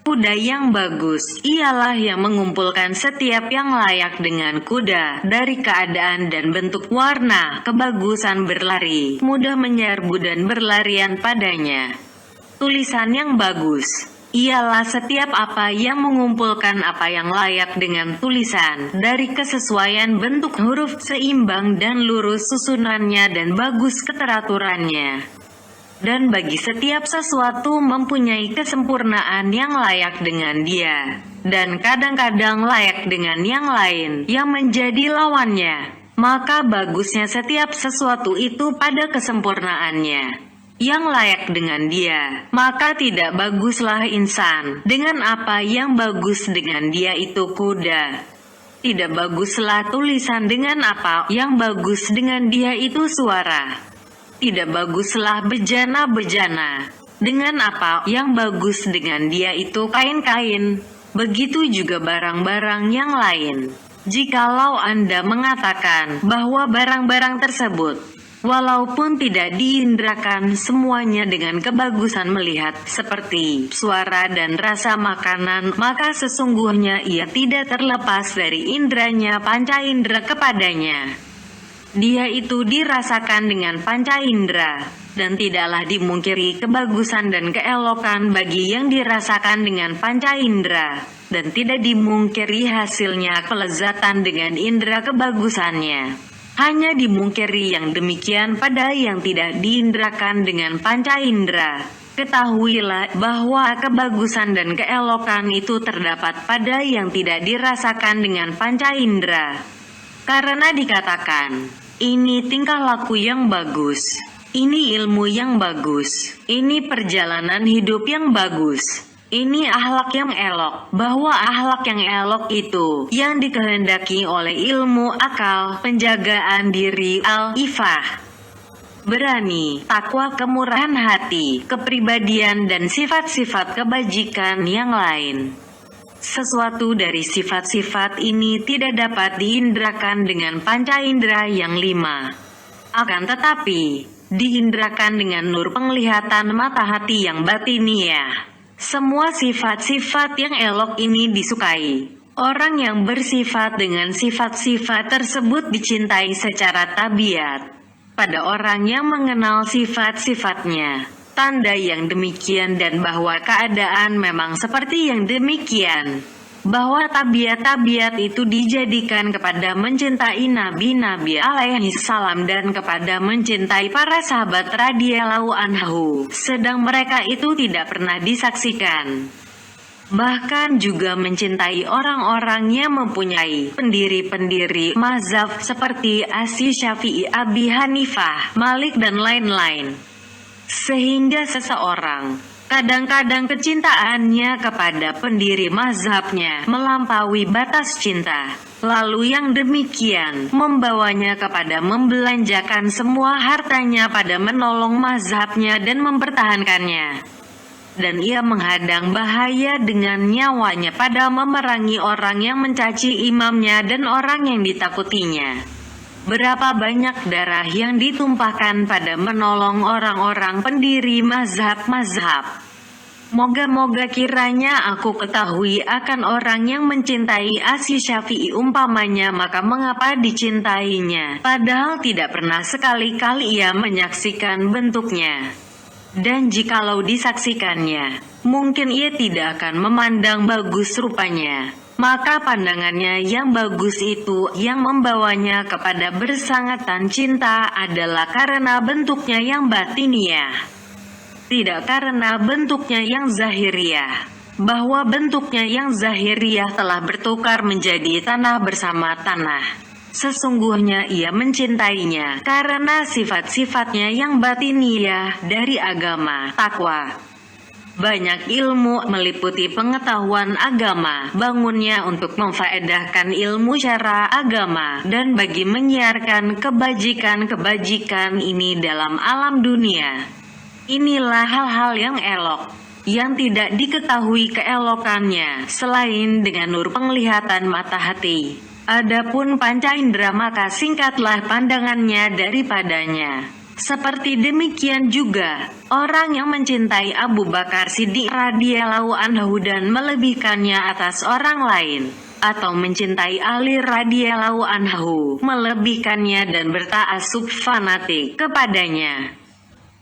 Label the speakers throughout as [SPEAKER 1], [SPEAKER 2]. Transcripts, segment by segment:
[SPEAKER 1] Kuda yang bagus ialah yang mengumpulkan setiap yang layak dengan kuda, dari keadaan dan bentuk, warna, kebagusan berlari, mudah menyerbu dan berlarian padanya. Tulisan yang bagus ialah setiap apa yang mengumpulkan apa yang layak dengan tulisan, dari kesesuaian bentuk huruf, seimbang dan lurus susunannya dan bagus keteraturannya. Dan bagi setiap sesuatu mempunyai kesempurnaan yang layak dengan dia, dan kadang-kadang layak dengan yang lain, yang menjadi lawannya. Maka bagusnya setiap sesuatu itu pada kesempurnaannya, yang layak dengan dia. Maka tidak baguslah insan dengan apa yang bagus dengan dia itu kuda. Tidak baguslah tulisan dengan apa yang bagus dengan dia itu suara. Tidak baguslah bejana-bejana dengan apa yang bagus dengan dia itu kain-kain. Begitu juga barang-barang yang lain. Jikalau Anda mengatakan bahwa barang-barang tersebut, walaupun tidak diindrakan semuanya dengan kebagusan melihat, seperti suara dan rasa makanan, maka sesungguhnya ia tidak terlepas dari indranya panca indera kepadanya. Dia itu dirasakan dengan panca indera, dan tidaklah dimungkiri kebagusan dan keelokan bagi yang dirasakan dengan panca indera, dan tidak dimungkiri hasilnya kelezatan dengan indera kebagusannya. Hanya dimungkiri yang demikian pada yang tidak diindrakan dengan panca indera. Ketahuilah bahwa kebagusan dan keelokan itu terdapat pada yang tidak dirasakan dengan panca indera. Karena dikatakan, ini tingkah laku yang bagus, ini ilmu yang bagus, ini perjalanan hidup yang bagus, ini akhlak yang elok, bahwa akhlak yang elok itu yang dikehendaki oleh ilmu, akal, penjagaan diri, al-ifah, berani, takwa, kemurahan hati, kepribadian dan sifat-sifat kebajikan yang lain. Sesuatu dari sifat-sifat ini tidak dapat diindrakan dengan panca indera yang 5. Akan tetapi, diindrakan dengan nur penglihatan mata hati yang batiniah. Semua sifat-sifat yang elok ini disukai. Orang yang bersifat dengan sifat-sifat tersebut dicintai secara tabiat. Pada orang yang mengenal sifat-sifatnya, tanda yang demikian dan bahwa keadaan memang seperti yang demikian, bahwa tabiat-tabiat itu dijadikan kepada mencintai nabi-nabi alaihi salam dan kepada mencintai para sahabat radhiyallahu anhu, sedang mereka itu tidak pernah disaksikan. Bahkan juga mencintai orang-orang yang mempunyai pendiri-pendiri mazhab seperti Asy Syafi'i, Abi Hanifah, Malik dan lain-lain. Sehingga seseorang kadang-kadang kecintaannya kepada pendiri mazhabnya melampaui batas cinta, lalu yang demikian membawanya kepada membelanjakan semua hartanya pada menolong mazhabnya dan mempertahankannya. Dan ia menghadang bahaya dengan nyawanya pada memerangi orang yang mencaci imamnya dan orang yang ditakutinya. Berapa banyak darah yang ditumpahkan pada menolong orang-orang pendiri mazhab-mazhab. Moga-moga kiranya aku ketahui akan orang yang mencintai Asy Syafi'i umpamanya, maka mengapa dicintainya, padahal tidak pernah sekali-kali ia menyaksikan bentuknya. Dan jikalau disaksikannya, mungkin ia tidak akan memandang bagus rupanya. Maka pandangannya yang bagus itu yang membawanya kepada bersangatan cinta adalah karena bentuknya yang batiniah, tidak karena bentuknya yang zahiriah. Bahwa bentuknya yang zahiriah telah bertukar menjadi tanah bersama tanah. Sesungguhnya ia mencintainya karena sifat-sifatnya yang batiniah dari agama, takwa. Banyak ilmu meliputi pengetahuan agama, bangunnya untuk memfaedahkan ilmu syara agama, dan bagi menyiarkan kebajikan-kebajikan ini dalam alam dunia. Inilah hal-hal yang elok, yang tidak diketahui keelokannya, selain dengan nur penglihatan mata hati. Adapun panca indera maka singkatlah pandangannya daripadanya. Seperti demikian juga, orang yang mencintai Abu Bakar Siddiq radhiyallahu anhu dan melebihkannya atas orang lain, atau mencintai Ali radhiyallahu anhu, melebihkannya dan berta'assub fanatik kepadanya,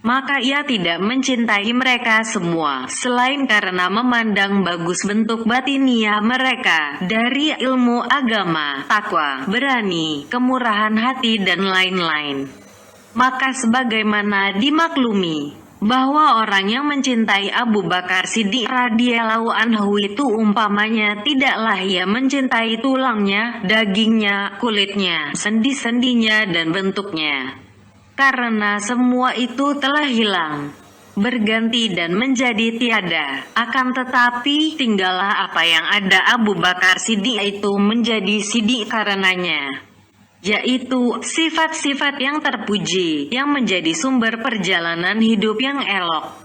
[SPEAKER 1] maka ia tidak mencintai mereka semua, selain karena memandang bagus bentuk batiniah mereka, dari ilmu agama, takwa, berani, kemurahan hati dan lain-lain. Maka sebagaimana dimaklumi, bahwa orang yang mencintai Abu Bakar Siddiq radhiyallahu anhu itu umpamanya tidaklah ia mencintai tulangnya, dagingnya, kulitnya, sendi-sendinya dan bentuknya. Karena semua itu telah hilang, berganti dan menjadi tiada. Akan tetapi tinggallah apa yang ada Abu Bakar Siddiq itu menjadi siddiq karenanya, yaitu sifat-sifat yang terpuji, yang menjadi sumber perjalanan hidup yang elok.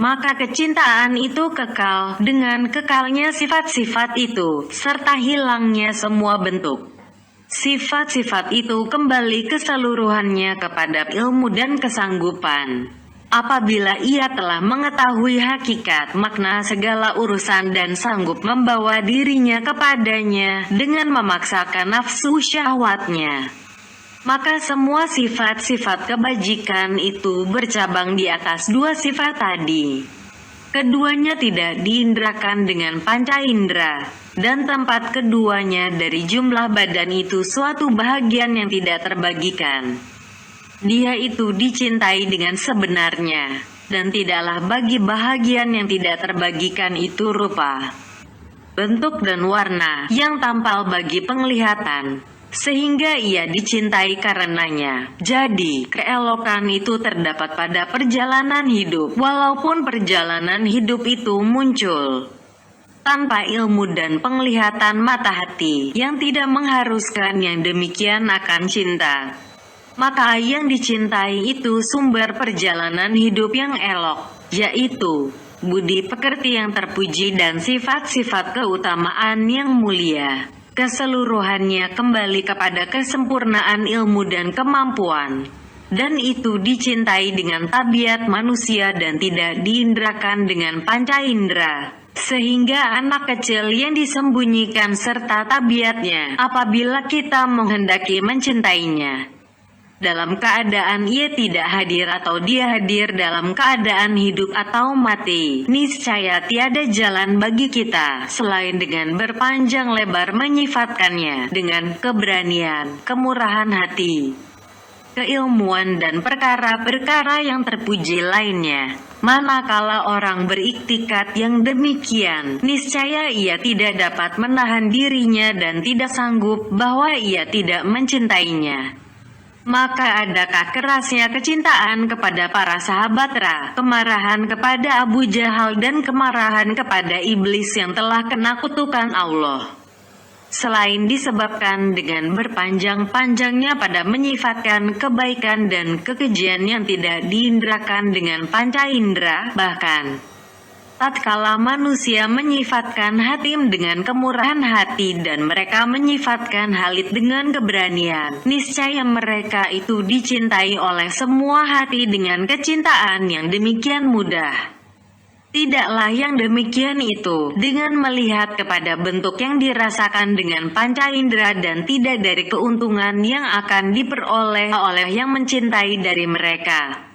[SPEAKER 1] Maka kecintaan itu kekal dengan kekalnya sifat-sifat itu, serta hilangnya semua bentuk. Sifat-sifat itu kembali keseluruhannya kepada ilmu dan kesanggupan. Apabila ia telah mengetahui hakikat makna segala urusan dan sanggup membawa dirinya kepadanya dengan memaksakan nafsu syahwatnya, maka semua sifat-sifat kebajikan itu bercabang di atas dua sifat tadi. Keduanya tidak diindrakan dengan panca indera, dan tempat keduanya dari jumlah badan itu suatu bahagian yang tidak terbagikan. Dia itu dicintai dengan sebenarnya, dan tidaklah bagi bahagian yang tidak terbagikan itu rupa, bentuk dan warna yang tampal bagi penglihatan, sehingga ia dicintai karenanya. Jadi, keelokan itu terdapat pada perjalanan hidup, walaupun perjalanan hidup itu muncul tanpa ilmu dan penglihatan mata hati, yang tidak mengharuskan yang demikian akan cinta. Maka yang dicintai itu sumber perjalanan hidup yang elok, yaitu budi pekerti yang terpuji dan sifat-sifat keutamaan yang mulia. Keseluruhannya kembali kepada kesempurnaan ilmu dan kemampuan, dan itu dicintai dengan tabiat manusia dan tidak diindrakan dengan panca indera, sehingga anak kecil yang disembunyikan serta tabiatnya apabila kita menghendaki mencintainya, dalam keadaan ia tidak hadir atau dia hadir dalam keadaan hidup atau mati, niscaya tiada jalan bagi kita selain dengan berpanjang lebar menyifatkannya dengan keberanian, kemurahan hati, keilmuan dan perkara-perkara yang terpuji lainnya. Manakala orang beriktikad yang demikian, niscaya ia tidak dapat menahan dirinya dan tidak sanggup bahwa ia tidak mencintainya. Maka adakah kerasnya kecintaan kepada para sahabat Ra, kemarahan kepada Abu Jahal dan kemarahan kepada iblis yang telah kena kutukan Allah, selain disebabkan dengan berpanjang-panjangnya pada menyifatkan kebaikan dan kekejian yang tidak diindrakan dengan panca indera. Bahkan tatkala manusia menyifatkan Hatim dengan kemurahan hati dan mereka menyifatkan Khalid dengan keberanian, niscaya mereka itu dicintai oleh semua hati dengan kecintaan yang demikian mudah. Tidaklah yang demikian itu dengan melihat kepada bentuk yang dirasakan dengan panca indera dan tidak dari keuntungan yang akan diperoleh oleh yang mencintai dari mereka.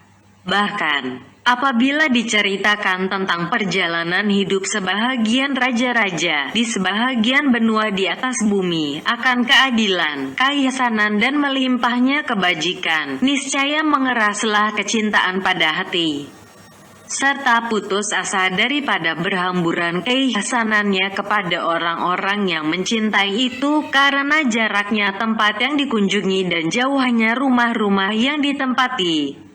[SPEAKER 1] Bahkan apabila diceritakan tentang perjalanan hidup sebahagian raja-raja di sebahagian benua di atas bumi, akan keadilan, keihsanan dan melimpahnya kebajikan, niscaya mengeraslah kecintaan pada hati, serta putus asa daripada berhamburan keihsanannya kepada orang-orang yang mencintai itu, karena jaraknya tempat yang dikunjungi dan jauhnya rumah-rumah yang ditempati.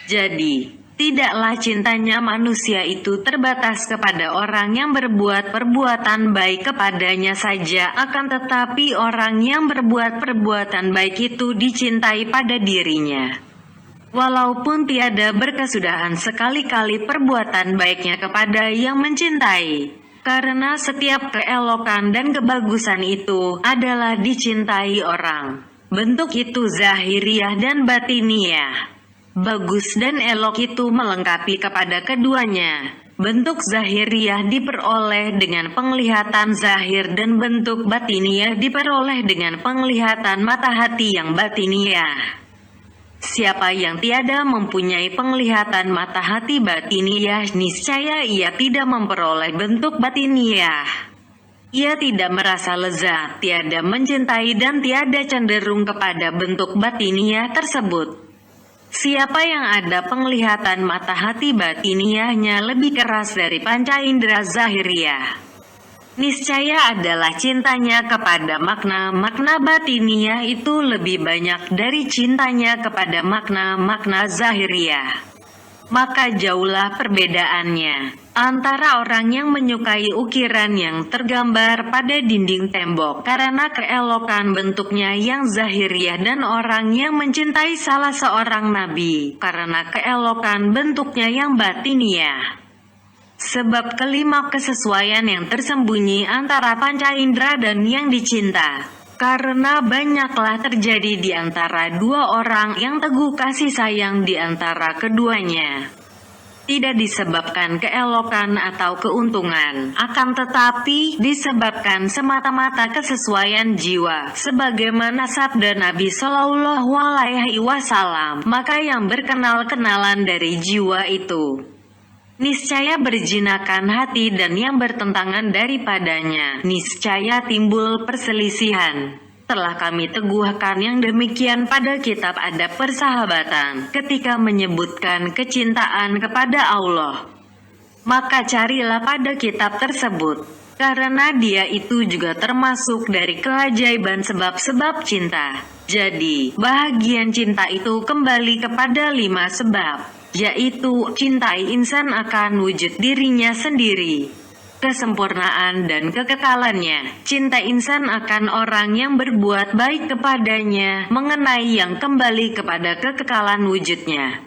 [SPEAKER 1] Jadi tidaklah cintanya manusia itu terbatas kepada orang yang berbuat perbuatan baik kepadanya saja, akan tetapi orang yang berbuat perbuatan baik itu dicintai pada dirinya, walaupun tiada berkesudahan sekali-kali perbuatan baiknya kepada yang mencintai, karena setiap keelokan dan kebagusan itu adalah dicintai orang. Bentuk itu zahiriyah dan batiniah. bagus dan elok itu melengkapi kepada keduanya. Bentuk zahiriyah diperoleh dengan penglihatan zahir dan bentuk batiniyah diperoleh dengan penglihatan mata hati yang batiniyah. Siapa yang tiada mempunyai penglihatan mata hati batiniyah, niscaya ia tidak memperoleh bentuk batiniyah. Ia tidak merasa lezat, tiada mencintai dan tiada cenderung kepada bentuk batiniyah tersebut. Siapa yang ada penglihatan mata hati batiniyahnya lebih keras dari panca indera zahiriyah, niscaya adalah cintanya kepada makna-makna batiniyah itu lebih banyak dari cintanya kepada makna-makna zahiriyah. Maka jauhlah perbedaannya antara orang yang menyukai ukiran yang tergambar pada dinding tembok karena keelokan bentuknya yang zahiriyah dan orang yang mencintai salah seorang nabi karena keelokan bentuknya yang batiniyah. Sebab kelima kesesuaian yang tersembunyi antara panca indera dan yang dicinta. Karena banyaklah terjadi di antara dua orang yang teguh kasih sayang di antara keduanya. Tidak disebabkan keelokan atau keuntungan, akan tetapi disebabkan semata-mata kesesuaian jiwa. Sebagaimana sabda Nabi Shallallahu Alaihi Wasallam, maka yang berkenal-kenalan dari jiwa itu niscaya berjinakan hati, dan yang bertentangan daripadanya niscaya timbul perselisihan. Telah kami teguhkan yang demikian pada kitab adab persahabatan ketika menyebutkan kecintaan kepada Allah. Maka carilah pada kitab tersebut, karena dia itu juga termasuk dari keajaiban sebab-sebab cinta. Jadi, bahagian cinta itu kembali kepada 5 sebab, yaitu cintai insan akan wujud dirinya sendiri, kesempurnaan dan kekekalannya, cinta insan akan orang yang berbuat baik kepadanya mengenai yang kembali kepada kekekalan wujudnya,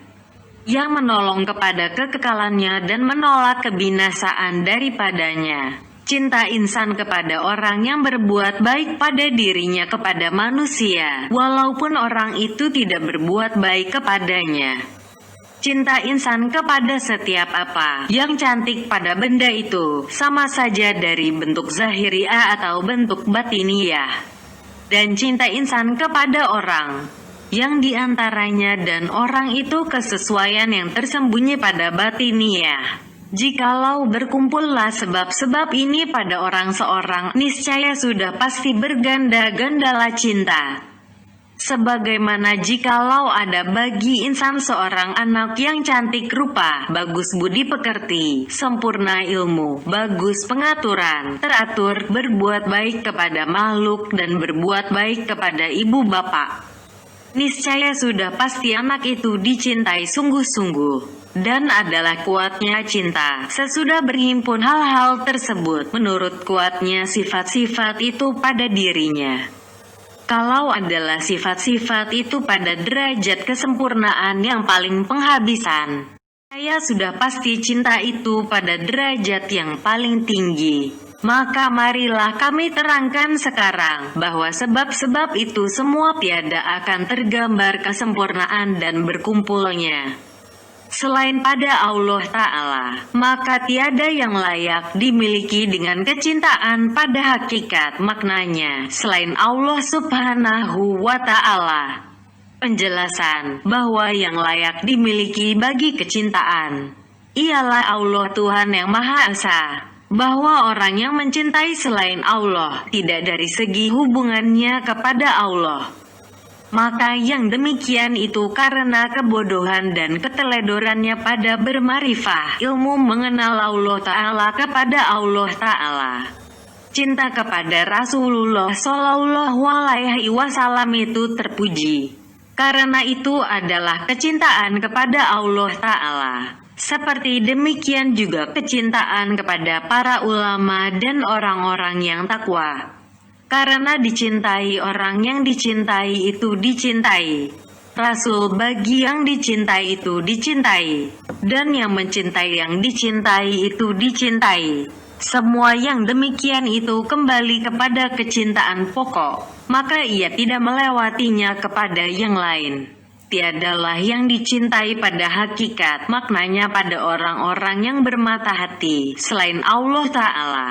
[SPEAKER 1] yang menolong kepada kekekalannya dan menolak kebinasaan daripadanya. Cinta insan kepada orang yang berbuat baik pada dirinya kepada manusia, walaupun orang itu tidak berbuat baik kepadanya. Cinta insan kepada setiap apa yang cantik pada benda itu, sama saja dari bentuk zahiriyah atau bentuk batiniyah. Dan cinta insan kepada orang yang diantaranya dan orang itu kesesuaian yang tersembunyi pada batiniyah. Jikalau berkumpullah sebab-sebab ini pada orang seorang, niscaya sudah pasti berganda-gandalah cinta. Sebagaimana jikalau ada bagi insan seorang anak yang cantik rupa, bagus budi pekerti, sempurna ilmu, bagus pengaturan, teratur, berbuat baik kepada makhluk dan berbuat baik kepada ibu bapak, niscaya sudah pasti anak itu dicintai sungguh-sungguh. Dan adalah kuatnya cinta sesudah berhimpun hal-hal tersebut menurut kuatnya sifat-sifat itu pada dirinya. Kalau adalah sifat-sifat itu pada derajat kesempurnaan yang paling penghabisan, saya sudah pasti cinta itu pada derajat yang paling tinggi. Maka marilah kami terangkan sekarang bahwa sebab-sebab itu semua tiada akan tergambar kesempurnaan dan berkumpulnya selain pada Allah Ta'ala, maka tiada yang layak dimiliki dengan kecintaan pada hakikat maknanya selain Allah Subhanahu wa Ta'ala. Penjelasan bahwa yang layak dimiliki bagi kecintaan ialah Allah Tuhan yang Maha Esa, bahwa orang yang mencintai selain Allah tidak dari segi hubungannya kepada Allah. Maka yang demikian itu karena kebodohan dan keteledorannya pada bermarifah, ilmu mengenal Allah Ta'ala kepada Allah Ta'ala. Cinta kepada Rasulullah Shallallahu Alaihi Wasallam itu terpuji. Karena itu adalah kecintaan kepada Allah Ta'ala. Seperti demikian juga kecintaan kepada para ulama dan orang-orang yang takwa. Karena dicintai orang yang dicintai itu dicintai. Rasul bagi yang dicintai itu dicintai. Dan yang mencintai yang dicintai itu dicintai. Semua yang demikian itu kembali kepada kecintaan pokok. Maka ia tidak melewatinya kepada yang lain. tiadalah yang dicintai pada hakikat maknanya pada orang-orang yang bermata hati selain Allah Ta'ala.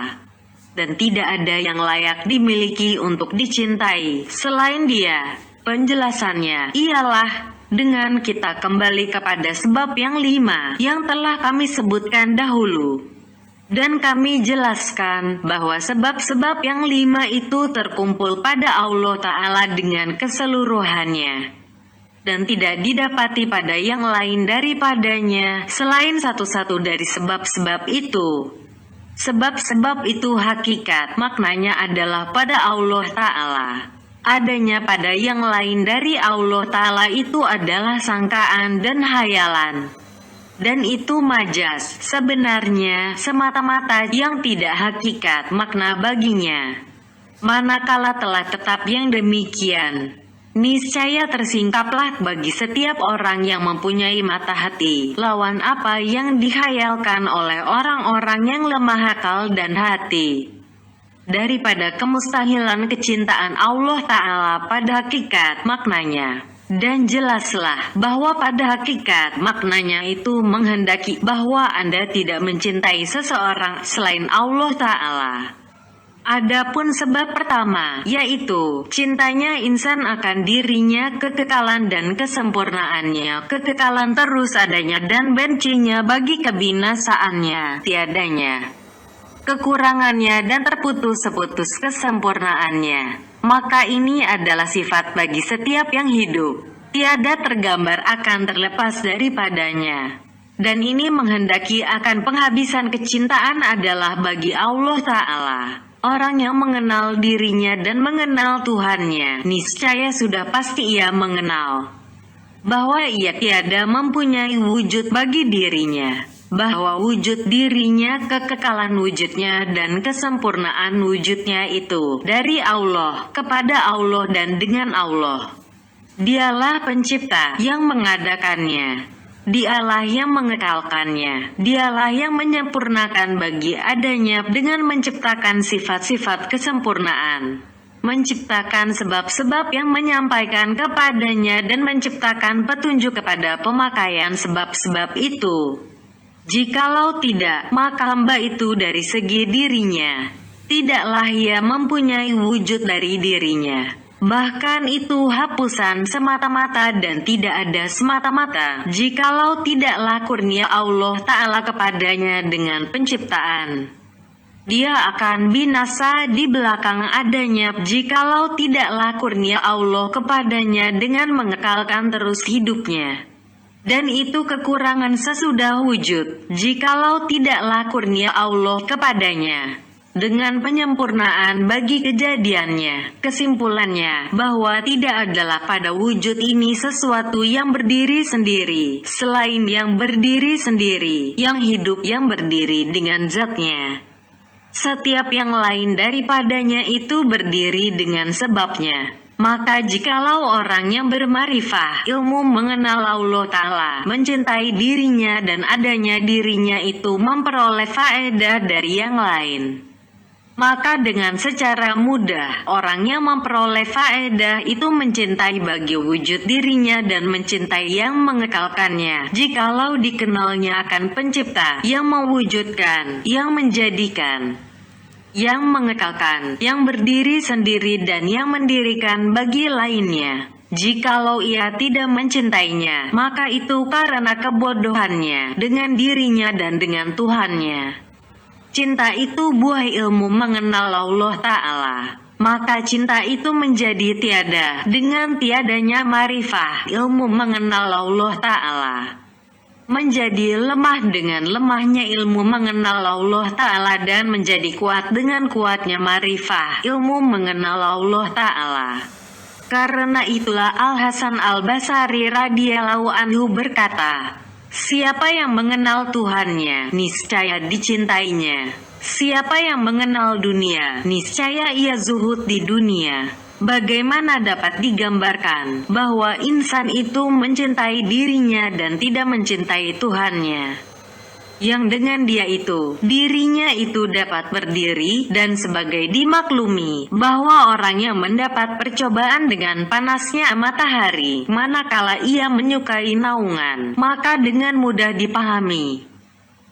[SPEAKER 1] Dan tidak ada yang layak dimiliki untuk dicintai selain Dia. Penjelasannya ialah dengan kita kembali kepada sebab yang 5 yang telah kami sebutkan dahulu. Dan kami jelaskan bahwa sebab-sebab yang 5 itu terkumpul pada Allah Ta'ala dengan keseluruhannya. Dan tidak didapati pada yang lain daripadanya selain satu-satu dari sebab-sebab itu. Sebab-sebab itu hakikat maknanya adalah pada Allah Ta'ala. Adanya pada yang lain dari Allah Ta'ala itu adalah sangkaan dan hayalan. Dan itu majas, sebenarnya semata-mata yang tidak hakikat makna baginya. Manakala telah tetap yang demikian, niscaya tersingkaplah bagi setiap orang yang mempunyai mata hati lawan apa yang dihayalkan oleh orang-orang yang lemah akal dan hati daripada kemustahilan kecintaan Allah Ta'ala pada hakikat maknanya. Dan jelaslah bahwa pada hakikat maknanya itu menghendaki bahwa Anda tidak mencintai seseorang selain Allah Ta'ala. Adapun sebab pertama, yaitu cintanya insan akan dirinya, kekekalan dan kesempurnaannya, kekekalan terus adanya dan bencinya bagi kebinasaannya, tiadanya, kekurangannya dan terputus-putus kesempurnaannya. Maka ini adalah sifat bagi setiap yang hidup, tiada tergambar akan terlepas daripadanya. Dan ini menghendaki akan penghabisan kecintaan adalah bagi Allah Ta'ala. Orang yang mengenal dirinya dan mengenal Tuhannya, niscaya sudah pasti ia mengenal bahwa ia tiada mempunyai wujud bagi dirinya, bahwa wujud dirinya, kekekalan wujudnya dan kesempurnaan wujudnya itu dari Allah, kepada Allah dan dengan Allah. Dialah pencipta yang mengadakannya. Dialah yang mengekalkannya, dialah yang menyempurnakan bagi adanya dengan menciptakan sifat-sifat kesempurnaan, menciptakan sebab-sebab yang menyampaikan kepadanya dan menciptakan petunjuk kepada pemakaian sebab-sebab itu. Jikalau tidak, maka hamba itu dari segi dirinya, tidaklah ia mempunyai wujud dari dirinya. Bahkan itu hapusan semata-mata dan tidak ada semata-mata jikalau tidaklah kurnia Allah Ta'ala kepadanya dengan penciptaan. Dia akan binasa di belakang adanya jikalau tidaklah kurnia Allah kepadanya dengan mengekalkan terus hidupnya. Dan itu kekurangan sesudah wujud jikalau tidaklah kurnia Allah kepadanya dengan penyempurnaan bagi kejadiannya. Kesimpulannya bahwa tidak adalah pada wujud ini sesuatu yang berdiri sendiri selain yang berdiri sendiri, yang hidup yang berdiri dengan zatnya. Setiap yang lain daripadanya itu berdiri dengan sebabnya. Maka jikalau orang yang bermarifah ilmu mengenal Allah Ta'ala, mencintai dirinya dan adanya dirinya itu memperoleh faedah dari yang lain, maka dengan secara mudah orang yang memperoleh faedah itu mencintai bagi wujud dirinya dan mencintai yang mengekalkannya jikalau dikenalnya akan pencipta yang mewujudkan, yang menjadikan, yang mengekalkan, yang berdiri sendiri dan yang mendirikan bagi lainnya. Jikalau ia tidak mencintainya, maka itu karena kebodohannya dengan dirinya dan dengan Tuhannya. Cinta itu buah ilmu mengenal Allah Ta'ala. Maka cinta itu menjadi tiada dengan tiadanya marifah ilmu mengenal Allah Ta'ala. Menjadi lemah dengan lemahnya ilmu mengenal Allah Ta'ala dan menjadi kuat dengan kuatnya marifah ilmu mengenal Allah Ta'ala. Karena itulah Al-Hasan Al-Basri radhiyallahu anhu berkata, siapa yang mengenal Tuhannya, niscaya dicintainya. Siapa yang mengenal dunia, niscaya ia zuhud di dunia. Bagaimana dapat digambarkan bahwa insan itu mencintai dirinya dan tidak mencintai Tuhannya? yang dengan dia itu, dirinya itu dapat berdiri, dan sebagai dimaklumi, bahwa orang yang mendapat percobaan dengan panasnya matahari, manakala ia menyukai naungan, maka dengan mudah dipahami.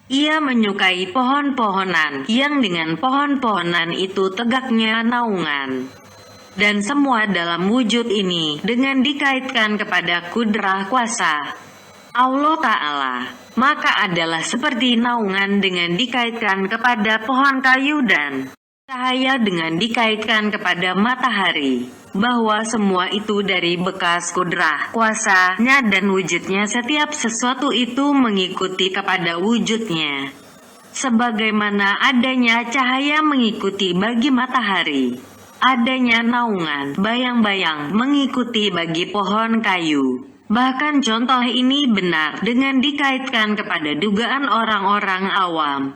[SPEAKER 1] Ia menyukai pohon-pohonan, yang dengan pohon-pohonan itu tegaknya naungan. Dan semua dalam wujud ini, dengan dikaitkan kepada kudrah kuasa Allah Ta'ala, maka adalah seperti naungan dengan dikaitkan kepada pohon kayu dan cahaya dengan dikaitkan kepada matahari, bahwa semua itu dari bekas kudrah kuasanya dan wujudnya. Setiap sesuatu itu mengikuti kepada wujudnya, sebagaimana adanya cahaya mengikuti bagi matahari, adanya naungan bayang-bayang mengikuti bagi pohon kayu. Bahkan contoh ini benar dengan dikaitkan kepada dugaan orang-orang awam,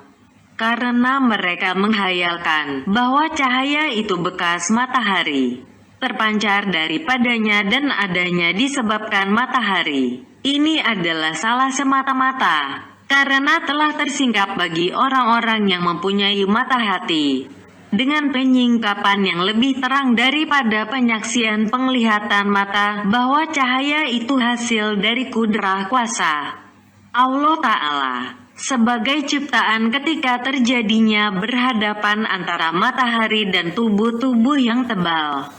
[SPEAKER 1] karena mereka menghayalkan bahwa cahaya itu bekas matahari, terpancar daripadanya dan adanya disebabkan matahari. Ini adalah salah semata-mata, karena telah tersingkap bagi orang-orang yang mempunyai mata hati, dengan penyingkapan yang lebih terang daripada penyaksian penglihatan mata, bahwa cahaya itu hasil dari kudrah kuasa Allah Ta'ala, sebagai ciptaan ketika terjadinya berhadapan antara matahari dan tubuh-tubuh yang tebal.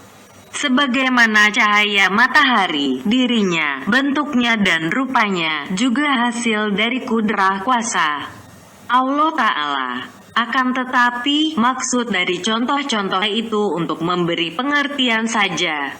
[SPEAKER 1] Sebagaimana cahaya matahari, dirinya, bentuknya dan rupanya, juga hasil dari kudrah kuasa Allah Ta'ala. Akan tetapi, maksud dari contoh-contoh itu untuk memberi pengertian saja,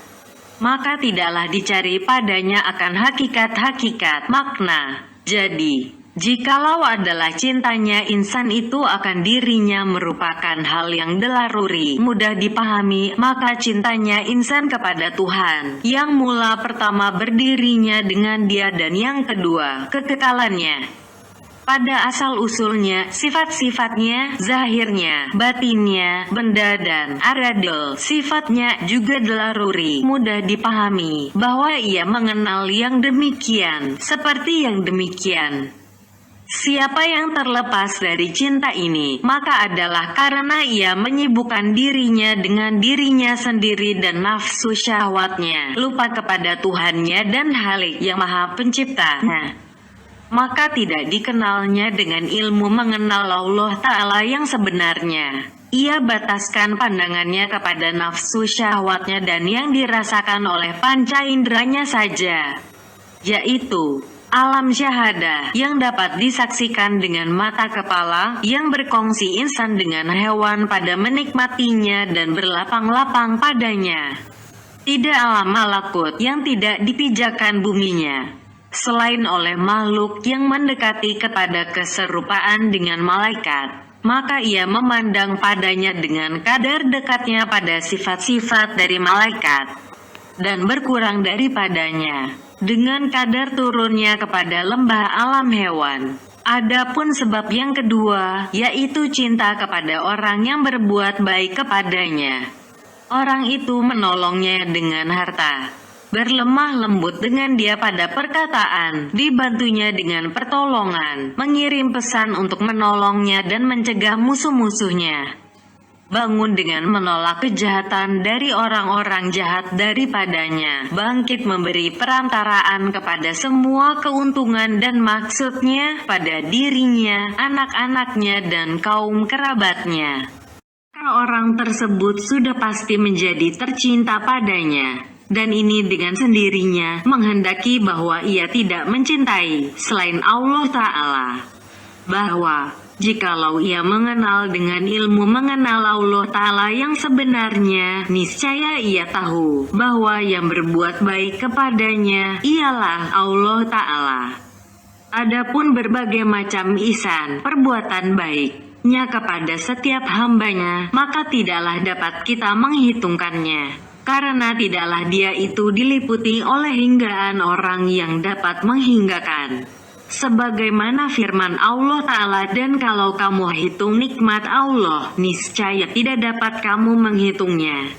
[SPEAKER 1] maka tidaklah dicari padanya akan hakikat-hakikat makna. Jadi, jikalau adalah cintanya insan itu akan dirinya merupakan hal yang delaruri, mudah dipahami, maka cintanya insan kepada Tuhan, yang mula pertama berdirinya dengan dia dan yang kedua, kekekalannya. Pada asal-usulnya, sifat-sifatnya, zahirnya, batinnya, benda dan aradil, sifatnya juga delaruri, mudah dipahami, bahwa ia mengenal yang demikian, seperti yang demikian. Siapa yang terlepas dari cinta ini, maka adalah karena ia menyibukkan dirinya dengan dirinya sendiri dan nafsu syahwatnya, lupa kepada Tuhannya dan Halik yang Maha Pencipta. Maka tidak dikenalnya dengan ilmu mengenal Allah Ta'ala yang sebenarnya. Ia bataskan pandangannya kepada nafsu syahwatnya dan yang dirasakan oleh panca inderanya saja, yaitu alam syahadah yang dapat disaksikan dengan mata kepala, yang berkongsi insan dengan hewan pada menikmatinya dan berlapang-lapang padanya. Tidak alam malakut yang tidak dipijakan buminya, selain oleh makhluk yang mendekati kepada keserupaan dengan malaikat, maka ia memandang padanya dengan kadar dekatnya pada sifat-sifat dari malaikat, dan berkurang daripadanya dengan kadar turunnya kepada lembah alam hewan. Adapun sebab yang kedua, yaitu cinta kepada orang yang berbuat baik kepadanya. Orang itu menolongnya dengan harta, berlemah lembut dengan dia pada perkataan, dibantunya dengan pertolongan, mengirim pesan untuk menolongnya dan mencegah musuh-musuhnya. Bangun dengan menolak kejahatan dari orang-orang jahat daripadanya, bangkit memberi perantaraan kepada semua keuntungan dan maksudnya pada dirinya, anak-anaknya dan kaum kerabatnya. Orang tersebut sudah pasti menjadi tercinta padanya. Dan ini dengan sendirinya menghendaki bahwa ia tidak mencintai selain Allah Ta'ala. Bahwa jikalau ia mengenal dengan ilmu mengenal Allah Ta'ala yang sebenarnya, niscaya ia tahu bahwa yang berbuat baik kepadanya ialah Allah Ta'ala. Adapun berbagai macam ihsan, perbuatan baiknya kepada setiap hambanya, maka tidaklah dapat kita menghitungkannya. Karena tidaklah dia itu diliputi oleh hinggaan orang yang dapat menghinggakan. Sebagaimana firman Allah Ta'ala, dan kalau kamu hitung nikmat Allah, niscaya tidak dapat kamu menghitungnya.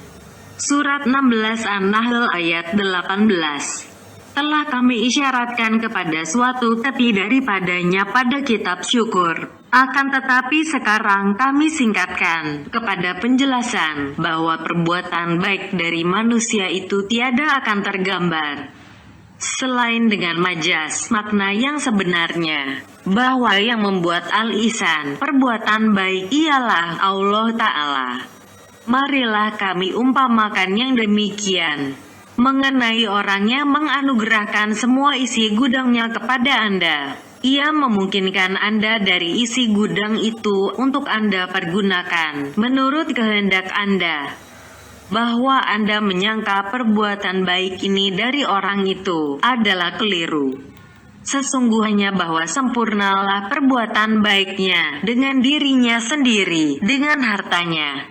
[SPEAKER 1] Surat 16 An-Nahl ayat 18. telah kami isyaratkan kepada suatu tepi daripadanya pada kitab syukur. Akan tetapi sekarang kami singkatkan kepada penjelasan bahwa perbuatan baik dari manusia itu tiada akan tergambar selain dengan majas makna yang sebenarnya, bahwa yang membuat al-ihsan perbuatan baik ialah Allah Ta'ala. Marilah kami umpamakan yang demikian mengenai orang yang menganugerahkan semua isi gudangnya kepada Anda. Ia memungkinkan Anda dari isi gudang itu untuk Anda pergunakan menurut kehendak Anda. Bahwa Anda menyangka perbuatan baik ini dari orang itu adalah keliru. Sesungguhnya bahwa sempurnalah perbuatan baiknya dengan dirinya sendiri, dengan hartanya,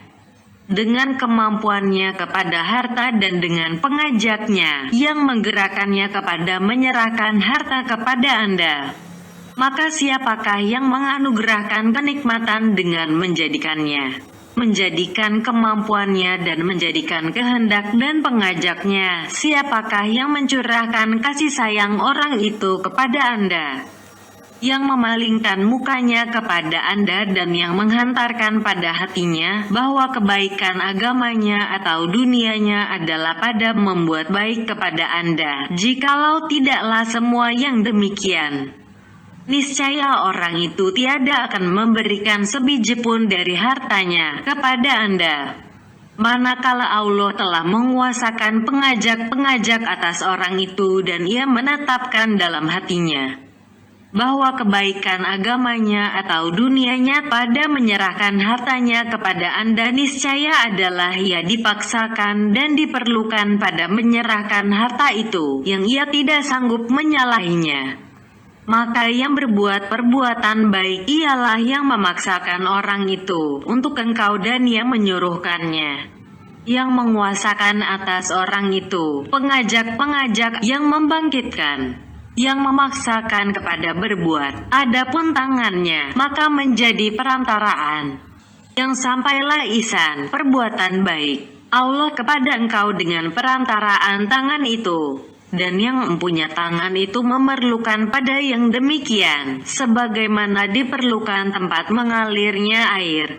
[SPEAKER 1] dengan kemampuannya kepada harta dan dengan pengajaknya yang menggerakkannya kepada menyerahkan harta kepada Anda. Maka siapakah yang menganugerahkan kenikmatan dengan menjadikan kemampuannya dan menjadikan kehendak dan pengajaknya? Siapakah yang mencurahkan kasih sayang orang itu kepada Anda, yang memalingkan mukanya kepada Anda dan yang menghantarkan pada hatinya bahwa kebaikan agamanya atau dunianya adalah pada membuat baik kepada Anda? Jikalau tidaklah semua yang demikian, niscaya orang itu tiada akan memberikan sebiji pun dari hartanya kepada Anda. Manakala Allah telah menguasakan pengajak-pengajak atas orang itu dan ia menetapkan dalam hatinya bahwa kebaikan agamanya atau dunianya pada menyerahkan hartanya kepada Anda, niscaya adalah ia dipaksakan dan diperlukan pada menyerahkan harta itu yang ia tidak sanggup menyalahinya. Maka yang berbuat perbuatan baik ialah yang memaksakan orang itu untuk engkau dan yang menyuruhkannya, yang menguasakan atas orang itu pengajak-pengajak yang membangkitkan, yang memaksakan kepada berbuat. Adapun tangannya maka menjadi perantaraan, yang sampailah ihsan perbuatan baik Allah kepada engkau dengan perantaraan tangan itu. Dan yang mempunyai tangan itu memerlukan pada yang demikian, sebagaimana diperlukan tempat mengalirnya air,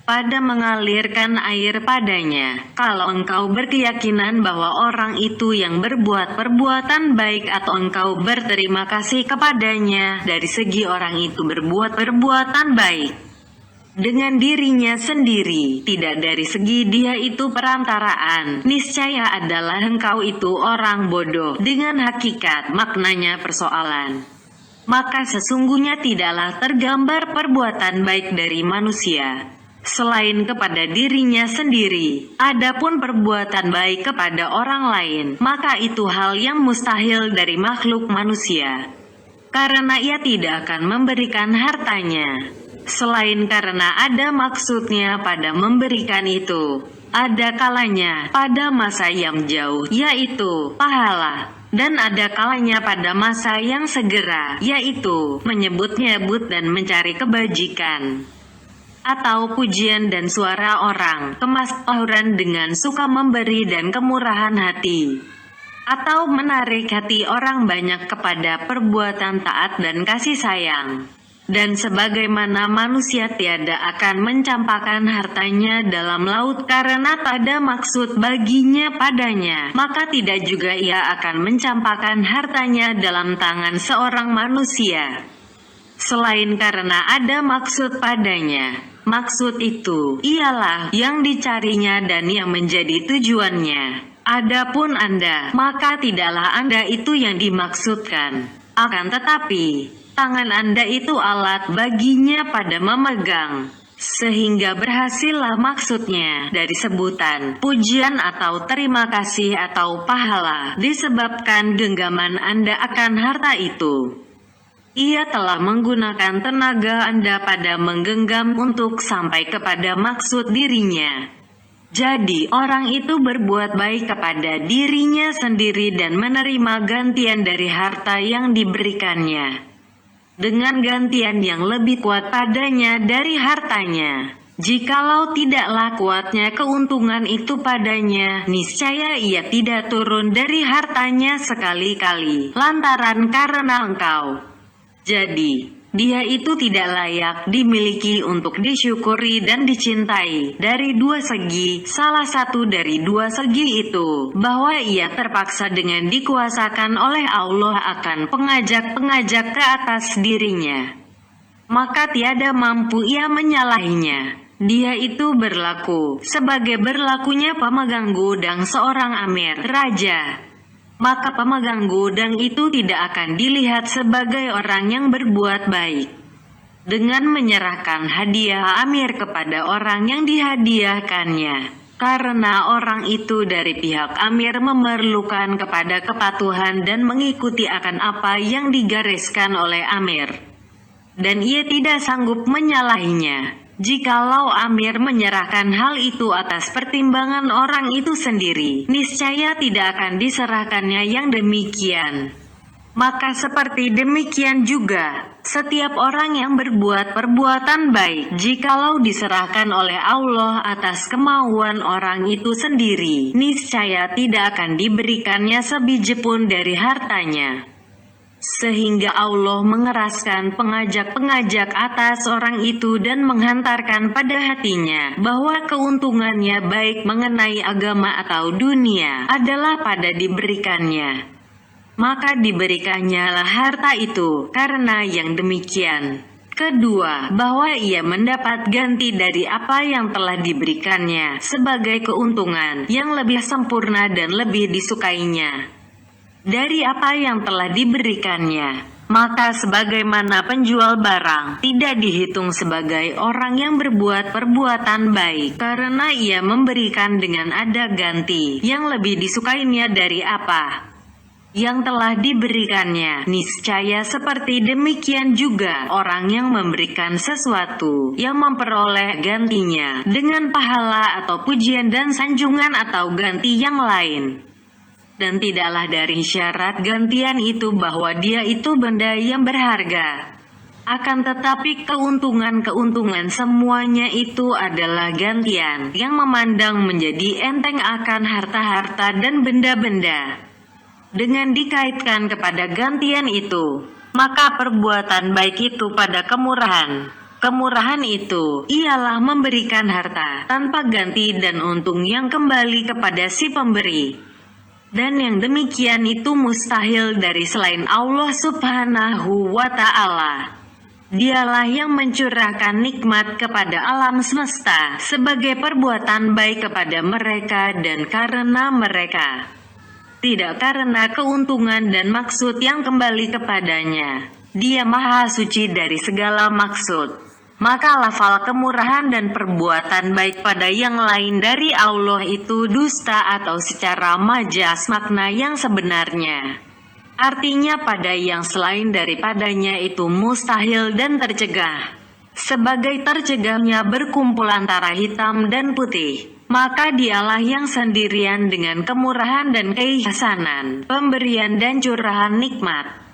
[SPEAKER 1] pada mengalirkan air padanya. Kalau engkau berkeyakinan bahwa orang itu yang berbuat perbuatan baik atau engkau berterima kasih kepadanya dari segi orang itu berbuat perbuatan baik dengan dirinya sendiri, tidak dari segi dia itu perantaraan, niscaya adalah engkau itu orang bodoh dengan hakikat maknanya persoalan. Maka sesungguhnya tidaklah tergambar perbuatan baik dari manusia selain kepada dirinya sendiri. Adapun perbuatan baik kepada orang lain, maka itu hal yang mustahil dari makhluk manusia, karena ia tidak akan memberikan hartanya selain karena ada maksudnya pada memberikan itu. Ada kalanya pada masa yang jauh, yaitu pahala, dan ada kalanya pada masa yang segera, yaitu menyebut-nyebut dan mencari kebajikan, atau pujian dan suara orang, kemasyahuran dengan suka memberi dan kemurahan hati, atau menarik hati orang banyak kepada perbuatan taat dan kasih sayang. Dan sebagaimana manusia tiada akan mencampakkan hartanya dalam laut karena pada maksud baginya padanya, maka tidak juga ia akan mencampakkan hartanya dalam tangan seorang manusia selain karena ada maksud padanya. Maksud itu ialah yang dicarinya dan yang menjadi tujuannya. Adapun Anda, maka tidaklah Anda itu yang dimaksudkan. Akan tetapi tangan Anda itu alat baginya pada memegang, sehingga berhasillah maksudnya dari sebutan pujian atau terima kasih atau pahala disebabkan genggaman Anda akan harta itu. Ia telah menggunakan tenaga Anda pada menggenggam untuk sampai kepada maksud dirinya. Jadi orang itu berbuat baik kepada dirinya sendiri dan menerima gantian dari harta yang diberikannya, dengan gantian yang lebih kuat padanya dari hartanya. Jikalau tidaklah kuatnya keuntungan itu padanya, niscaya ia tidak turun dari hartanya sekali-kali, lantaran karena engkau. Jadi, dia itu tidak layak dimiliki untuk disyukuri dan dicintai. Dari dua segi, salah satu dari dua segi itu, bahwa ia terpaksa dengan dikuasakan oleh Allah akan pengajak-pengajak ke atas dirinya. Maka tiada mampu ia menyalahinya. Dia itu berlaku sebagai berlakunya pemegang gudang seorang amir, raja. Maka pemegang gudang itu tidak akan dilihat sebagai orang yang berbuat baik. Dengan menyerahkan hadiah amir kepada orang yang dihadiahkannya. Karena orang itu dari pihak amir memerlukan kepada kepatuhan dan mengikuti akan apa yang digariskan oleh amir. Dan ia tidak sanggup menyalahinya. Jikalau amir menyerahkan hal itu atas pertimbangan orang itu sendiri, niscaya tidak akan diserahkannya yang demikian. Maka seperti demikian juga, setiap orang yang berbuat perbuatan baik, jikalau diserahkan oleh Allah atas kemauan orang itu sendiri, niscaya tidak akan diberikannya sebiji pun dari hartanya. Sehingga Allah mengeraskan pengajak-pengajak atas orang itu dan menghantarkan pada hatinya bahwa keuntungannya baik mengenai agama atau dunia adalah pada diberikannya. Maka diberikannya lah harta itu karena yang demikian. Kedua, bahwa ia mendapat ganti dari apa yang telah diberikannya sebagai keuntungan yang lebih sempurna dan lebih disukainya dari apa yang telah diberikannya. Maka sebagaimana penjual barang tidak dihitung sebagai orang yang berbuat perbuatan baik karena ia memberikan dengan ada ganti yang lebih disukainya dari apa yang telah diberikannya, niscaya seperti demikian juga orang yang memberikan sesuatu yang memperoleh gantinya dengan pahala atau pujian dan sanjungan atau ganti yang lain. Dan tidaklah dari syarat gantian itu bahwa dia itu benda yang berharga. Akan tetapi keuntungan-keuntungan semuanya itu adalah gantian yang memandang menjadi enteng akan harta-harta dan benda-benda. Dengan dikaitkan kepada gantian itu, maka perbuatan baik itu pada kemurahan. Kemurahan itu ialah memberikan harta tanpa ganti dan untung yang kembali kepada si pemberi. Dan yang demikian itu mustahil dari selain Allah Subhanahu wa Ta'ala. Dialah yang mencurahkan nikmat kepada alam semesta sebagai perbuatan baik kepada mereka dan karena mereka, tidak karena keuntungan dan maksud yang kembali kepadanya. Dia maha suci dari segala maksud. Maka lafal kemurahan dan perbuatan baik pada yang lain dari Allah itu dusta atau secara majas makna yang sebenarnya. Artinya pada yang selain daripadanya itu mustahil dan tercegah. Sebagai tercegahnya berkumpul antara hitam dan putih. Maka dialah yang sendirian dengan kemurahan dan keihsanan, pemberian dan curahan nikmat.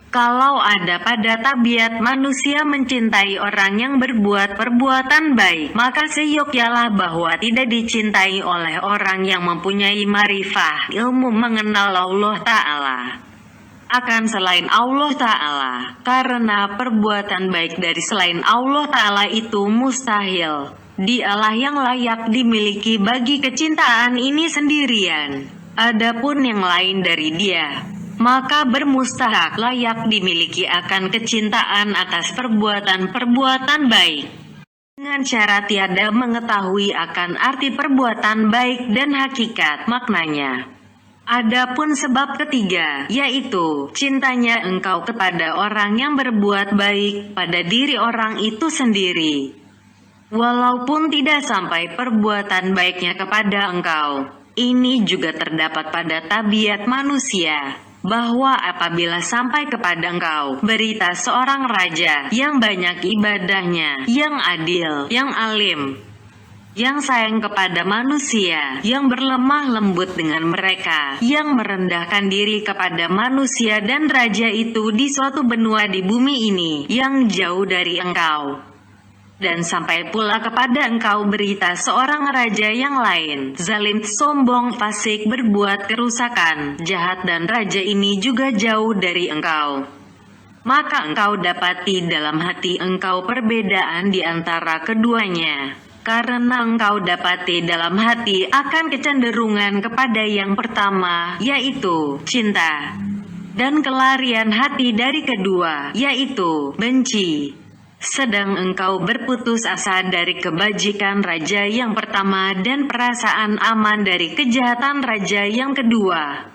[SPEAKER 1] Kalau ada pada tabiat manusia mencintai orang yang berbuat perbuatan baik, maka seyogyanya bahwa tidak dicintai oleh orang yang mempunyai marifah, ilmu mengenal Allah Ta'ala akan selain Allah Ta'ala, karena perbuatan baik dari selain Allah Ta'ala itu mustahil. Dialah yang layak dimiliki bagi kecintaan ini sendirian. Adapun yang lain dari dia, maka bermustahak layak dimiliki akan kecintaan atas perbuatan-perbuatan baik. Dengan cara tiada mengetahui akan arti perbuatan baik dan hakikat maknanya. Adapun sebab ketiga, yaitu cintanya engkau kepada orang yang berbuat baik pada diri orang itu sendiri. Walaupun tidak sampai perbuatan baiknya kepada engkau, ini juga terdapat pada tabiat manusia, bahwa apabila sampai kepada engkau berita seorang raja yang banyak ibadahnya, yang adil, yang alim, yang sayang kepada manusia, yang berlemah lembut dengan mereka, yang merendahkan diri kepada manusia dan raja itu di suatu benua di bumi ini, yang jauh dari engkau, Dan sampai pula kepada engkau berita seorang raja yang lain, zalim, sombong, fasik, berbuat kerusakan, jahat, dan raja ini juga jauh dari engkau. Maka engkau dapati dalam hati engkau perbedaan di antara keduanya. Karena engkau dapati dalam hati akan kecenderungan kepada yang pertama, yaitu cinta. Dan kelarian hati dari kedua, yaitu benci. Sedang engkau berputus asa dari kebajikan raja yang pertama dan perasaan aman dari kejahatan raja yang kedua.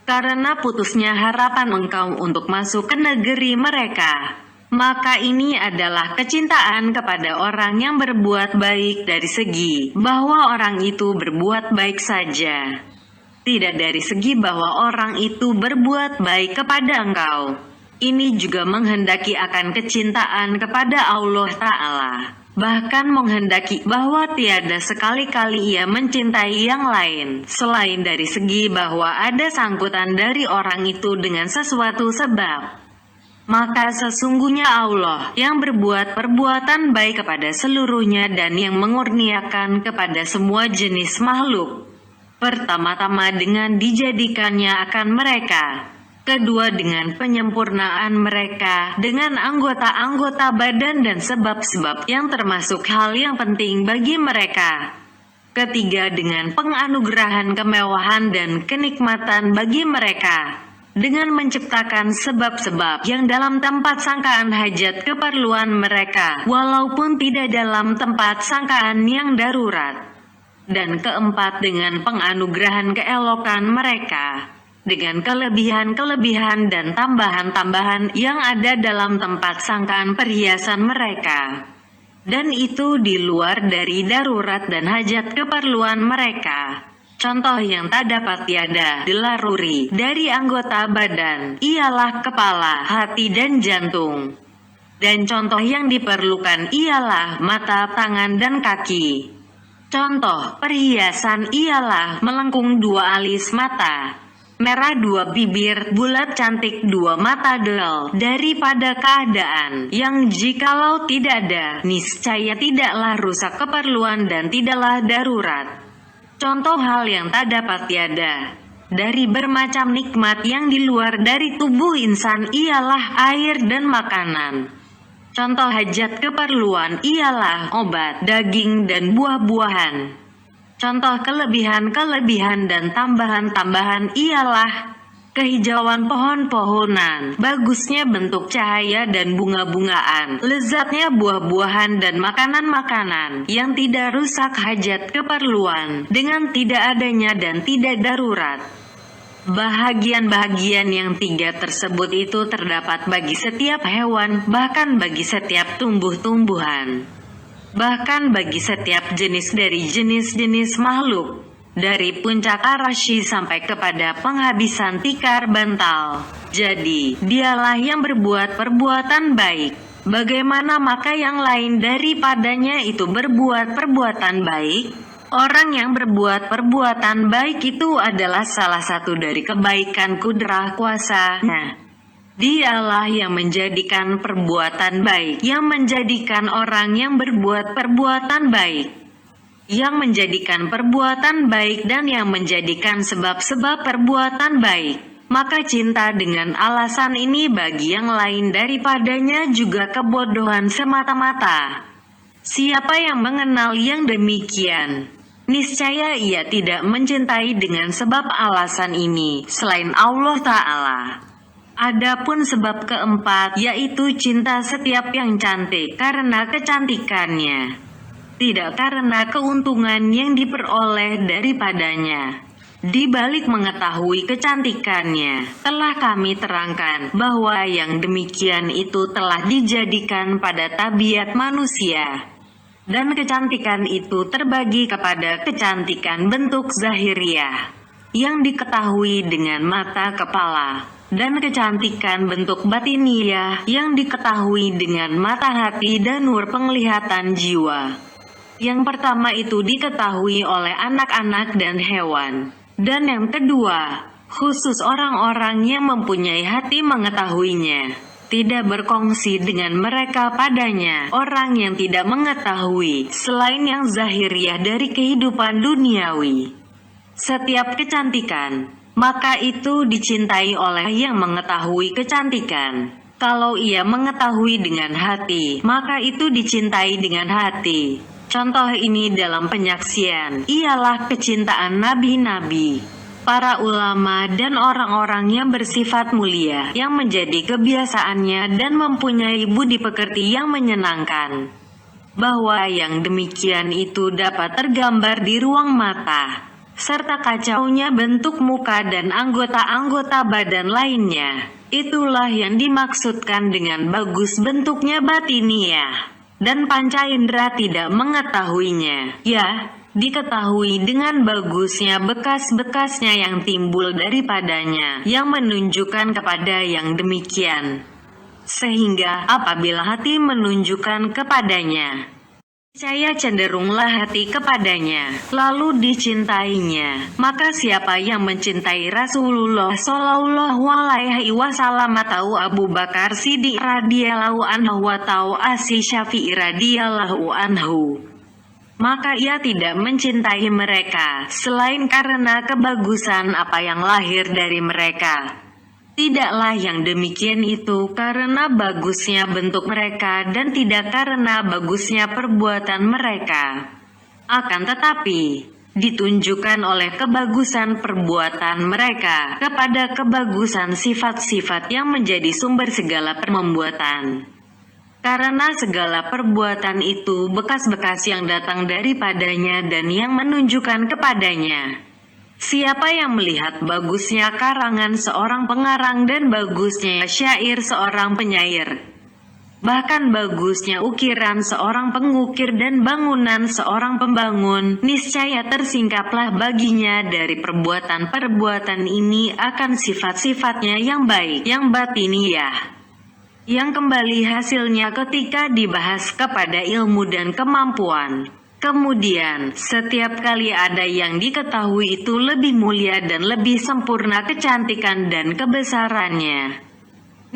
[SPEAKER 1] Karena putusnya harapan engkau untuk masuk ke negeri mereka. Maka ini adalah kecintaan kepada orang yang berbuat baik dari segi bahwa orang itu berbuat baik saja. Tidak dari segi bahwa orang itu berbuat baik kepada engkau. Ini juga menghendaki akan kecintaan kepada Allah Ta'ala. Bahkan menghendaki bahwa tiada sekali-kali ia mencintai yang lain, selain dari segi bahwa ada sangkutan dari orang itu dengan sesuatu sebab. Maka sesungguhnya Allah yang berbuat perbuatan baik kepada seluruhnya dan yang mengurniakan kepada semua jenis makhluk. Pertama-tama dengan dijadikannya akan mereka. Kedua dengan penyempurnaan mereka dengan anggota-anggota badan dan sebab-sebab yang termasuk hal yang penting bagi mereka. Ketiga dengan penganugerahan kemewahan dan kenikmatan bagi mereka. Dengan menciptakan sebab-sebab yang dalam tempat sangkaan hajat keperluan mereka, walaupun tidak dalam tempat sangkaan yang darurat. Dan keempat dengan penganugerahan keelokan mereka. Dengan kelebihan-kelebihan dan tambahan-tambahan yang ada dalam tempat sangkaan perhiasan mereka. Dan itu di luar dari darurat dan hajat keperluan mereka. Contoh yang tak dapat tiada dilaruri dari anggota badan, ialah kepala, hati dan jantung. Dan contoh yang diperlukan ialah mata, tangan dan kaki. Contoh perhiasan ialah melengkung 2 alis mata. Merah 2 bibir, bulat cantik 2 mata del, daripada keadaan yang jikalau tidak ada, niscaya tidaklah rusak keperluan dan tidaklah darurat. Contoh hal yang tak dapat tiada, dari bermacam nikmat yang di luar dari tubuh insan ialah air dan makanan. Contoh hajat keperluan ialah obat, daging dan buah-buahan. Contoh kelebihan-kelebihan dan tambahan-tambahan ialah kehijauan pohon-pohonan, bagusnya bentuk cahaya dan bunga-bungaan, lezatnya buah-buahan dan makanan-makanan yang tidak rusak hajat keperluan, dengan tidak adanya dan tidak darurat. Bahagian-bahagian yang 3 tersebut itu terdapat bagi setiap hewan, bahkan bagi setiap tumbuh-tumbuhan. Bahkan bagi setiap jenis dari jenis-jenis makhluk, dari puncak arasy sampai kepada penghabisan tikar bantal. Jadi, dialah yang berbuat perbuatan baik. Bagaimana maka yang lain daripadanya itu berbuat perbuatan baik? Orang yang berbuat perbuatan baik itu adalah salah satu dari kebaikan kudrah kuasa. Dialah yang menjadikan perbuatan baik, yang menjadikan orang yang berbuat perbuatan baik, yang menjadikan perbuatan baik dan yang menjadikan sebab-sebab perbuatan baik. Maka cinta dengan alasan ini bagi yang lain daripadanya juga kebodohan semata-mata. Siapa yang mengenal yang demikian, niscaya ia tidak mencintai dengan sebab alasan ini selain Allah Ta'ala. Adapun sebab keempat, yaitu cinta setiap yang cantik karena kecantikannya, tidak karena keuntungan yang diperoleh daripadanya. Di balik mengetahui kecantikannya, telah kami terangkan bahwa yang demikian itu telah dijadikan pada tabiat manusia. Dan kecantikan itu terbagi kepada kecantikan bentuk zahiriah, yang diketahui dengan mata kepala, dan kecantikan bentuk batiniah yang diketahui dengan mata hati dan nur penglihatan jiwa. Yang pertama itu diketahui oleh anak-anak dan hewan, dan yang kedua khusus orang-orang yang mempunyai hati mengetahuinya. tidak berkongsi dengan mereka padanya orang yang tidak mengetahui selain yang zahiriah dari kehidupan duniawi. Setiap kecantikan, maka itu dicintai oleh yang mengetahui kecantikan. Kalau ia mengetahui dengan hati, maka itu dicintai dengan hati. Contoh ini dalam penyaksian ialah kecintaan nabi-nabi, para ulama dan orang-orang yang bersifat mulia, yang menjadi kebiasaannya dan mempunyai budi pekerti yang menyenangkan. Bahwa yang demikian itu dapat tergambar di ruang mata, serta kacaunya bentuk muka dan anggota-anggota badan lainnya. Itulah yang dimaksudkan dengan bagus bentuknya batiniah. Dan panca indera tidak mengetahuinya, ya, diketahui dengan bagusnya bekas-bekasnya yang timbul daripadanya, yang menunjukkan kepada yang demikian. Sehingga apabila hati menunjukkan kepadanya, saya cenderunglah hati kepadanya, lalu dicintainya. Maka siapa yang mencintai Rasulullah Shallallahu Alaihi Wasallam atau Abu Bakar Siddiq radhiyallahu anhu atau Asy Syafi'i radhiyallahu anhu, maka ia tidak mencintai mereka selain karena kebagusan apa yang lahir dari mereka. Tidaklah yang demikian itu karena bagusnya bentuk mereka dan tidak karena bagusnya perbuatan mereka. Akan tetapi, ditunjukkan oleh kebagusan perbuatan mereka kepada kebagusan sifat-sifat yang menjadi sumber segala perbuatan. Karena segala perbuatan itu bekas-bekas yang datang daripadanya dan yang menunjukkan kepadanya. Siapa yang melihat bagusnya karangan seorang pengarang dan bagusnya syair seorang penyair, bahkan bagusnya ukiran seorang pengukir dan bangunan seorang pembangun, niscaya tersingkaplah baginya dari perbuatan-perbuatan ini akan sifat-sifatnya yang baik, yang batiniah, yang kembali hasilnya ketika dibahas kepada ilmu dan kemampuan. Kemudian, setiap kali ada yang diketahui itu lebih mulia dan lebih sempurna kecantikan dan kebesarannya,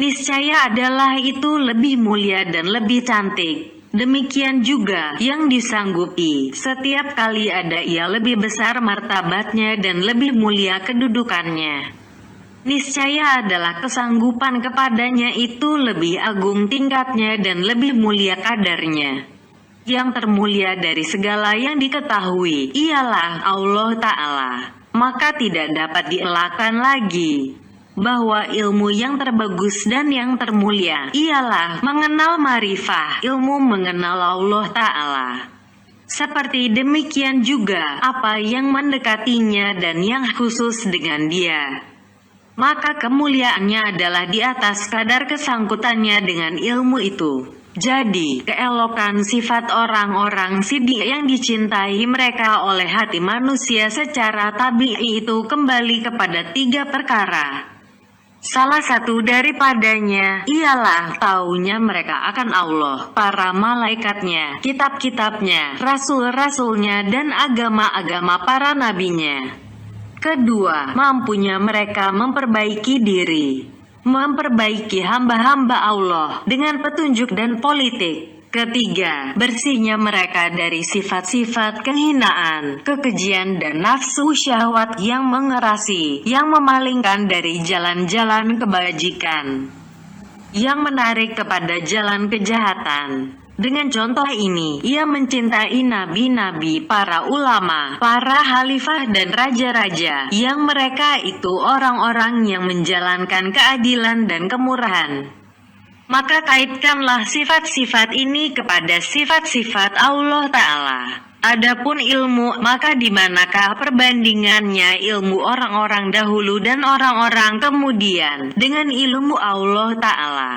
[SPEAKER 1] niscaya adalah itu lebih mulia dan lebih cantik. Demikian juga yang disanggupi, setiap kali ada ia lebih besar martabatnya dan lebih mulia kedudukannya, niscaya adalah kesanggupan kepadanya itu lebih agung tingkatnya dan lebih mulia kadarnya. Yang termulia dari segala yang diketahui ialah Allah Ta'ala. Maka tidak dapat dielakkan lagi bahwa ilmu yang terbagus dan yang termulia ialah mengenal ma'rifah, ilmu mengenal Allah Ta'ala. Seperti demikian juga apa yang mendekatinya dan yang khusus dengan dia. Maka kemuliaannya adalah di atas kadar kesangkutannya dengan ilmu itu. Jadi, keelokan sifat orang-orang siddiq yang dicintai mereka oleh hati manusia secara tabi'i itu kembali kepada 3 perkara. Salah satu daripadanya ialah taunya mereka akan Allah, para malaikatnya, kitab-kitabnya, rasul-rasulnya, dan agama-agama para nabinya. Kedua, mampunya mereka memperbaiki diri, memperbaiki hamba-hamba Allah dengan petunjuk dan politik. Ketiga, bersihnya mereka dari sifat-sifat kehinaan, kekejian dan nafsu syahwat yang mengerasi, yang memalingkan dari jalan-jalan kebajikan, yang menarik kepada jalan kejahatan. Dengan contoh ini, ia mencintai nabi-nabi, para ulama, para khalifah dan raja-raja, yang mereka itu orang-orang yang menjalankan keadilan dan kemurahan. Maka kaitkanlah sifat-sifat ini kepada sifat-sifat Allah Ta'ala. Adapun ilmu, maka di manakah perbandingannya ilmu orang-orang dahulu dan orang-orang kemudian dengan ilmu Allah Ta'ala,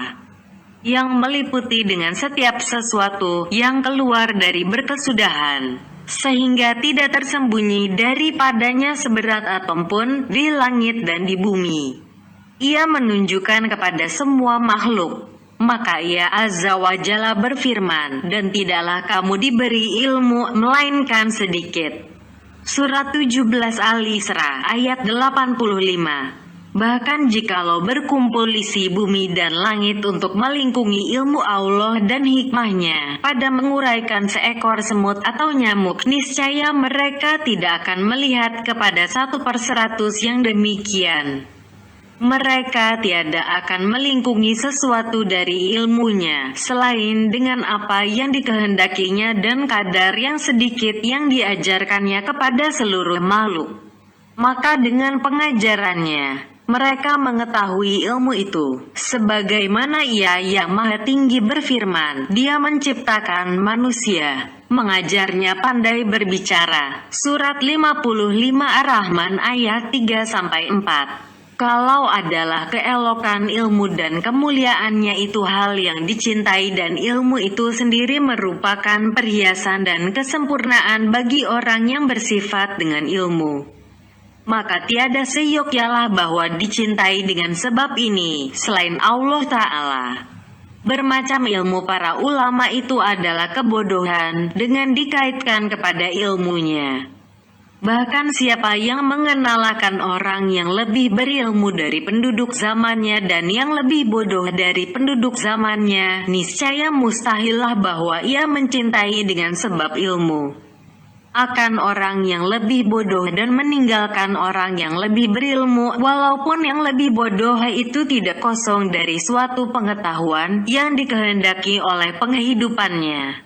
[SPEAKER 1] yang meliputi dengan setiap sesuatu yang keluar dari berkesudahan, sehingga tidak tersembunyi daripadanya seberat atom pun di langit dan di bumi. Ia menunjukkan kepada semua makhluk. Maka ia Azza wa Jalla berfirman, dan tidaklah kamu diberi ilmu melainkan sedikit. Surat 17 Al-Isra ayat 85. Bahkan jikalau berkumpul isi bumi dan langit untuk melingkungi ilmu Allah dan hikmahnya pada menguraikan seekor semut atau nyamuk, niscaya mereka tidak akan melihat kepada 1/100 yang demikian. Mereka tiada akan melingkungi sesuatu dari ilmunya, selain dengan apa yang dikehendakinya dan kadar yang sedikit yang diajarkannya kepada seluruh makhluk. Maka dengan pengajarannya, mereka mengetahui ilmu itu, sebagaimana Ia yang Maha Tinggi berfirman, Dia menciptakan manusia, mengajarnya pandai berbicara. Surat 55 Ar-Rahman ayat 3-4. Kalau adalah keelokan ilmu dan kemuliaannya itu hal yang dicintai dan ilmu itu sendiri merupakan perhiasan dan kesempurnaan bagi orang yang bersifat dengan ilmu, maka tiada seyogyanya bahwa dicintai dengan sebab ini selain Allah Ta'ala. Bermacam ilmu para ulama itu adalah kebodohan dengan dikaitkan kepada ilmunya. Bahkan siapa yang mengenalkan orang yang lebih berilmu dari penduduk zamannya dan yang lebih bodoh dari penduduk zamannya, niscaya mustahillah bahwa ia mencintai dengan sebab ilmu akan orang yang lebih bodoh dan meninggalkan orang yang lebih berilmu, walaupun yang lebih bodoh itu tidak kosong dari suatu pengetahuan yang dikehendaki oleh penghidupannya.